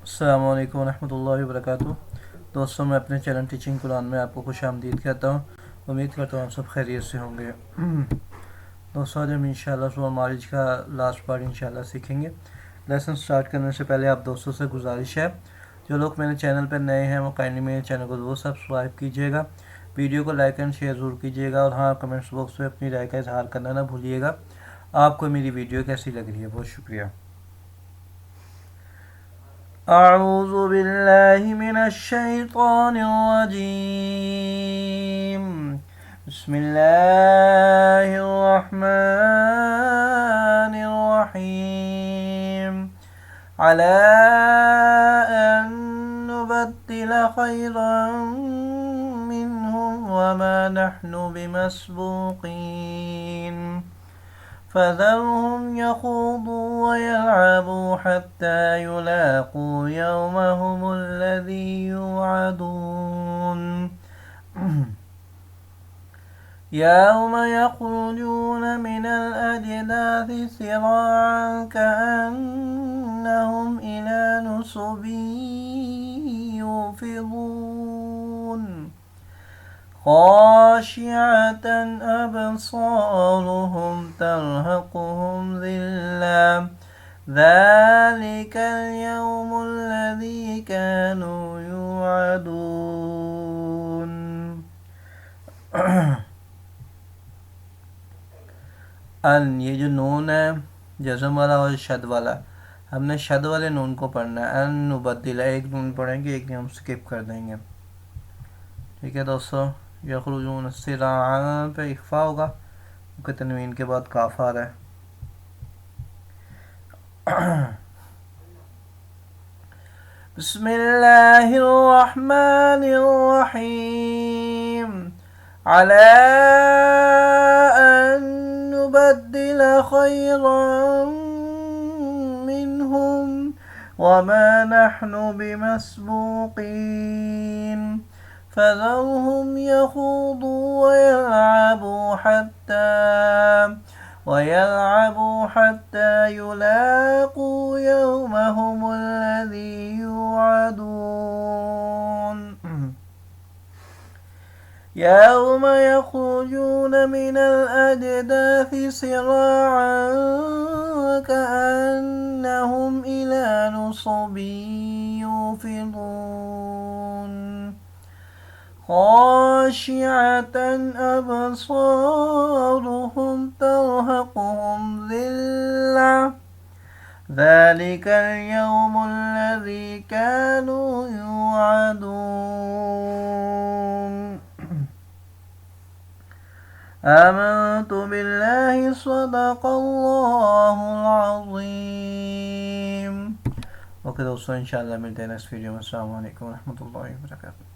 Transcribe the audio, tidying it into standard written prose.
अस्सलामु अलैकुम रहमतुल्लाहि व बरकातुहू। दोस्तों, मैं अपने चैनल टीचिंग कुरान में आपको खुश आमदीद कहता हूँ। उम्मीद करता हूँ आप सब खैरियत से होंगे। दोस्तों, आज हम इंशाल्लाह सूरह मारिज का लास्ट पार्ट इंशाल्लाह सीखेंगे। लेसन स्टार्ट करने से पहले आप दोस्तों से गुजारिश है, जो लोग मेरे चैनल पर नए हैं वो काइंडली मेरे चैनल को ज़रूर सब्सक्राइब कीजिएगा, वीडियो को लाइक एंड शेयर ज़रूर कीजिएगा, और हाँ, कमेंट्स बॉक्स में अपनी राय का इजहार करना ना भूलिएगा। आपको मेरी वीडियो कैसी लग रही है। बहुत शुक्रिया। أعوذ بالله من الشيطان الرجيم. بسم الله الرحمن الرحيم. على أن نبدل خيرا منهم وما نحن بمسبوقين فذرهم يخوضوا ويلعبوا حتى يلاقوا يومهم الذي يوعدون. يوم يخرجون من الأجداث سراعا كأنهم إلى نصب يوفضون خاشعة أبصارهم ترهقهم ذلة ذلك اليوم الذي كانوا يوعدون. अन, ये जो नून है जज़म वाला और शद वाला, हमने शद वाले नून को पढ़ना है। अन नुबद्दिला एक नून पढ़ेंगे, एक हम स्किप कर देंगे। ठीक है दोस्तों। यखरुजून सिराअन पे इख्फा होगा क्योंकि तनवीन के बाद काफ आ रहा है। बिस्मिल्लाहिर्रहमानिर्रहीम. अला अन नुबद्दिल खैरन मिनहुम वमा नहनु बिमस्बूकीन فذرهم يخوضوا ويلعبوا حتى يلاقوا يومهم الذي يوعدون. يوم يخرجون من الأجداث سراعا كأنهم إلى نصب يوفضون خاشعة أبصارهم ترهقهم ذلة ذلك اليوم الذي كانوا يوعدون. آمنت بالله صدق الله العظيम. ओके दोस्तों, इंशाल्लाह मिलते हैं नेक्स्ट वीडियो में। अस्सलाम वालेकुम रहमतुल्लाहि व बरकातुहू.